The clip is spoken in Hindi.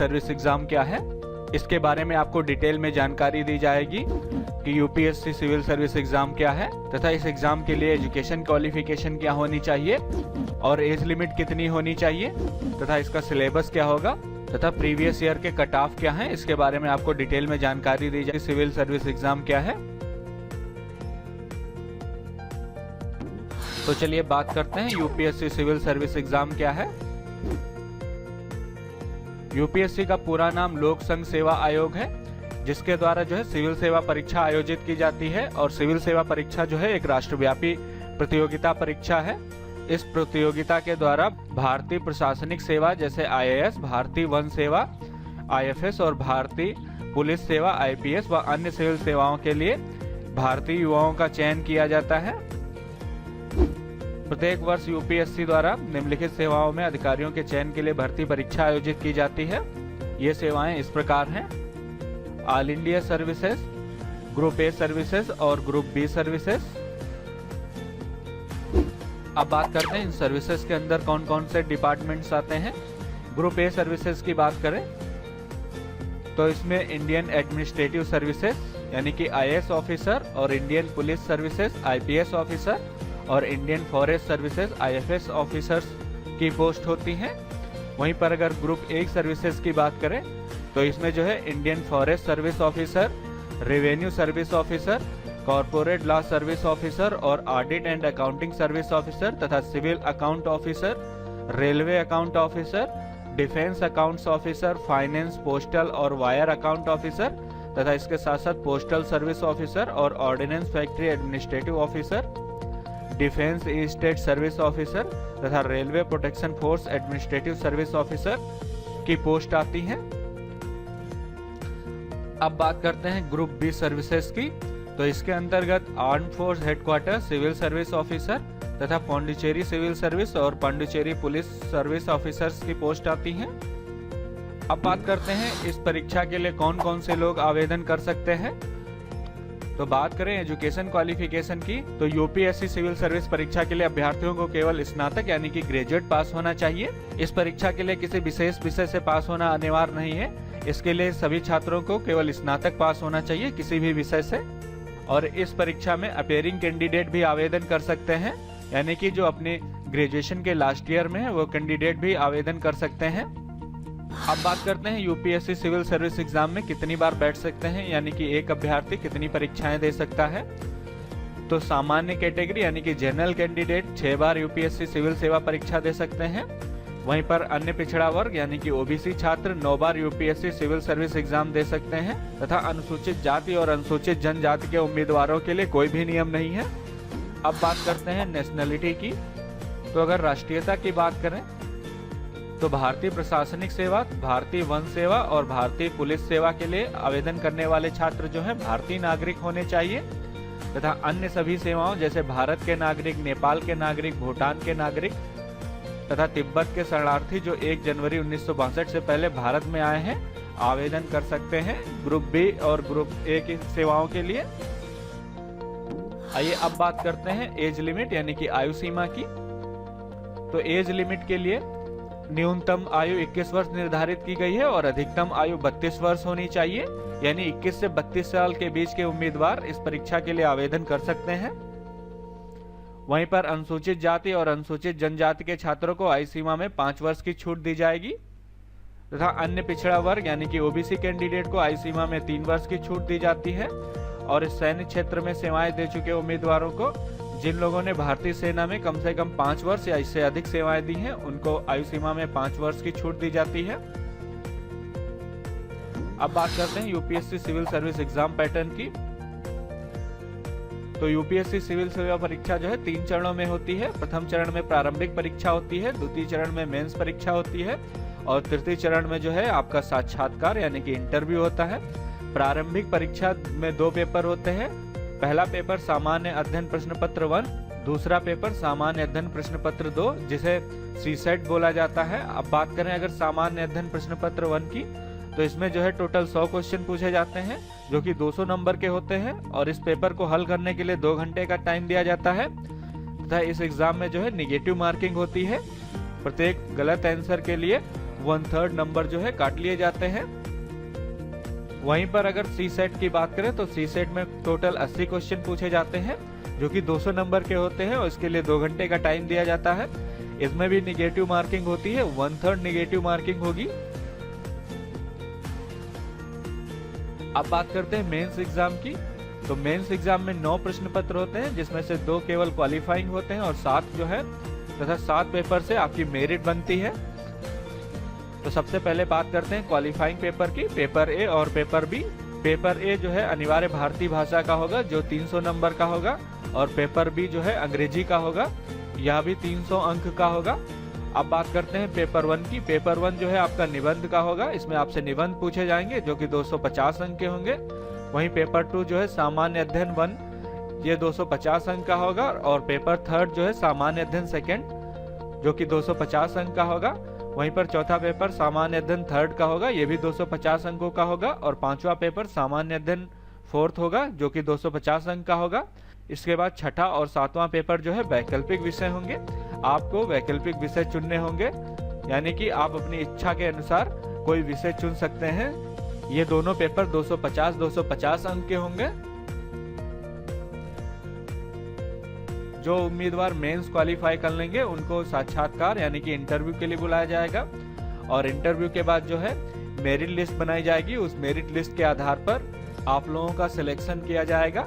सर्विस एग्जाम क्या है, इसके बारे में आपको डिटेल में जानकारी दी जाएगी कि यूपीएससी सिविल सर्विस एग्जाम क्या है तथा इस एग्जाम के लिए एजुकेशन क्वालिफिकेशन क्या होनी चाहिए और एज लिमिट कितनी होनी चाहिए तथा इसका सिलेबस क्या होगा तथा प्रीवियस ईयर के कट ऑफ क्या है, इसके बारे में आपको डिटेल में जानकारी दी जाएगी। सिविल सर्विस एग्जाम क्या है, तो चलिए बात करते हैं यूपीएससी सिविल सर्विस एग्जाम क्या है। यूपीएससी का पूरा नाम लोक संघ सेवा आयोग है, जिसके द्वारा जो है सिविल सेवा परीक्षा आयोजित की जाती है और सिविल सेवा परीक्षा जो है एक राष्ट्रव्यापी प्रतियोगिता परीक्षा है। इस प्रतियोगिता के द्वारा भारतीय प्रशासनिक सेवा जैसे आईएएस, भारतीय वन सेवा आईएफएस और भारतीय पुलिस सेवा आईपीएस व अन्य सिविल सेवाओं के लिए भारतीय युवाओं का चयन किया जाता है। प्रत्येक वर्ष यूपीएससी द्वारा निम्नलिखित सेवाओं में अधिकारियों के चयन के लिए भर्ती परीक्षा आयोजित की जाती है। ये सेवाएं इस प्रकार हैं: all India services, group A services और ग्रुप बी सर्विसेज। अब बात करते हैं इन सर्विसेज के अंदर कौन कौन से डिपार्टमेंट्स आते हैं। ग्रुप ए सर्विसेज की बात करें तो इसमें इंडियन एडमिनिस्ट्रेटिव सर्विसेज यानी कि आईएएस ऑफिसर और Indian police services IPS officer और Indian forest services IFS officers की पोस्ट होती हैं। वहीं पर अगर ग्रुप ए सर्विसेज की बात करें तो इसमें जो है Indian forest service officer, revenue service officer, corporate law service officer और audit and accounting service officer तथा civil account officer, railway account officer, defence accounts officer, finance, postal और वायर अकाउंट ऑफिसर तथा इसके साथ साथ पोस्टल सर्विस ऑफिसर और ordnance factory administrative officer, defence state service officer तथा railway protection force administrative service officer की पोस्ट आती हैं। अब बात करते हैं ग्रुप बी सर्विसेज की, तो इसके अंतर्गत arm force headquarter civil service officer तथा पांडिचेरी सिविल सर्विस और पांडिचेरी पुलिस सर्विस ऑफिसर्स की पोस्ट आती हैं। अब बात करते हैं इस परीक्षा के लिए कौन कौन से लोग आवेदन कर सकते हैं। तो बात करें एजुकेशन क्वालिफिकेशन की, तो यूपीएससी सिविल सर्विस परीक्षा के लिए अभ्यर्थियों को केवल स्नातक यानी कि ग्रेजुएट पास होना चाहिए। इस परीक्षा के लिए किसी विशेष विषय से पास होना अनिवार्य नहीं है। इसके लिए सभी छात्रों को केवल स्नातक पास होना चाहिए किसी भी विषय से। और इस परीक्षा में अपेयरिंग कैंडिडेट भी आवेदन कर सकते हैं, यानी कि जो अपने ग्रेजुएशन के लास्ट ईयर में है वो कैंडिडेट भी आवेदन कर सकते हैं। अब बात करते हैं यूपीएससी सिविल सर्विस एग्जाम में कितनी बार बैठ सकते हैं, यानी कि एक अभ्यर्थी कितनी परीक्षाएं दे सकता है। तो सामान्य कैटेगरी यानी कि जनरल कैंडिडेट 6 बार यूपीएससी सिविल सेवा परीक्षा दे सकते हैं। वहीं पर अन्य पिछड़ा वर्ग यानी कि ओबीसी छात्र 9 बार यूपीएससी सिविल सर्विस एग्जाम दे सकते हैं तथा अनुसूचित जाति और अनुसूचित जनजाति के उम्मीदवारों के लिए कोई भी नियम नहीं है। अब बात करते हैं नेशनलिटी की, तो अगर राष्ट्रीयता की बात करें तो भारतीय प्रशासनिक सेवा, भारतीय वन सेवा और भारतीय पुलिस सेवा के लिए आवेदन करने वाले छात्र जो है भारतीय नागरिक होने चाहिए तथा अन्य सभी सेवाओं जैसे भारत के नागरिक, नेपाल के नागरिक, भूटान के नागरिक तथा तिब्बत के शरणार्थी जो 1 जनवरी 1962 से पहले भारत में आए हैं आवेदन कर सकते हैं ग्रुप बी और ग्रुप ए की सेवाओं के लिए। आइए अब बात करते हैं एज लिमिट यानी कि आयु सीमा की। तो एज लिमिट के लिए न्यूनतम आयु 21 वर्ष निर्धारित की गई है और अधिकतम आयु 32 वर्ष होनी चाहिए, यानी 21 से 32 साल के बीच के उम्मीदवार इस परीक्षा के लिए आवेदन कर सकते हैं। वहीं पर अनुसूचित जाति और अनुसूचित जनजाति के छात्रों को आयु सीमा में 5 वर्ष की छूट दी जाएगी तथा अन्य पिछड़ा वर्ग यानी कि ओबीसी कैंडिडेट को आयु सीमा में 3 वर्ष की छूट दी जाती है। और इस सैन्य क्षेत्र में सेवाएं दे चुके उम्मीदवारों को, जिन लोगों ने भारतीय सेना में कम से कम 5 वर्ष या इससे अधिक सेवाएं दी हैं, उनको आयु सीमा में 5 वर्ष की छूट दी जाती है। अब बात करते हैं UPSC civil service exam pattern की। तो यूपीएससी सिविल सेवा परीक्षा जो है 3 चरणों में होती है। प्रथम चरण में प्रारंभिक परीक्षा होती है, द्वितीय चरण में मेंस परीक्षा होती है और तृतीय चरण में जो है आपका साक्षात्कार यानी कि इंटरव्यू होता है। प्रारंभिक परीक्षा में 2 पेपर होते हैं। पहला पेपर सामान्य अध्ययन प्रश्न पत्र 1, दूसरा पेपर सामान्य अध्ययन प्रश्न पत्र 2 जिसे सीसेट बोला जाता है। अब बात करें अगर सामान्य अध्ययन प्रश्न पत्र 1 की, तो इसमें जो है टोटल 100 क्वेश्चन पूछे जाते हैं जो कि 200 नंबर के होते हैं और इस पेपर को हल करने के लिए 2 घंटे का टाइम दिया जाता है तथा इस एग्जाम में जो है निगेटिव मार्किंग होती है। प्रत्येक गलत आंसर के लिए 1/3 नंबर जो है काट लिए जाते हैं। वहीं पर अगर सी सेट की बात करें तो सी सेट में टोटल 80 क्वेश्चन पूछे जाते हैं जो कि 200 नंबर के होते हैं और इसके लिए 2 घंटे का टाइम दिया जाता है। इसमें भी निगेटिव मार्किंग होती है, 1/3 निगेटिव मार्किंग होगी। अब बात करते हैं मेंस एग्जाम की। तो मेंस एग्जाम में 9 प्रश्न पत्र होते हैं जिसमें से 2 केवल क्वालिफाइंग होते हैं और 7 जो है तथा 7 पेपर से आपकी मेरिट बनती है। तो सबसे पहले बात करते हैं क्वालिफाइंग पेपर की, पेपर ए और पेपर बी। पेपर ए जो है अनिवार्य भारतीय भाषा का होगा जो 300 नंबर का होगा और पेपर बी जो है अंग्रेजी का होगा, यह भी 300 अंक का होगा। अब बात करते हैं पेपर 1 की। पेपर 1 जो है आपका निबंध का होगा, इसमें आपसे निबंध पूछे जाएंगे जो कि 250 अंक के होंगे। वहीं पेपर 2 जो है सामान्य अध्ययन 1, ये 250 अंक का होगा और पेपर 3 जो है सामान्य अध्ययन 2 जो कि 250 अंक का होगा। वहीं पर चौथा पेपर सामान्य अध्ययन 3 का होगा, ये भी 250 अंकों का होगा और 5वां पेपर सामान्य अध्ययन 4 होगा जो कि 250 अंक का होगा। इसके बाद छठा और 7वां पेपर जो है वैकल्पिक विषय होंगे। आपको वैकल्पिक विषय चुनने होंगे, यानी कि आप अपनी इच्छा के अनुसार कोई विषय चुन सकते हैं। ये दोनों पेपर 250 अंक के होंगे। जो उम्मीदवार मेंस क्वालिफाई कर लेंगे उनको साक्षात्कार यानी कि इंटरव्यू के लिए बुलाया जाएगा और इंटरव्यू के बाद जो है मेरिट लिस्ट बनाई जाएगी। उस मेरिट लिस्ट के आधार पर आप लोगों का सिलेक्शन किया जाएगा।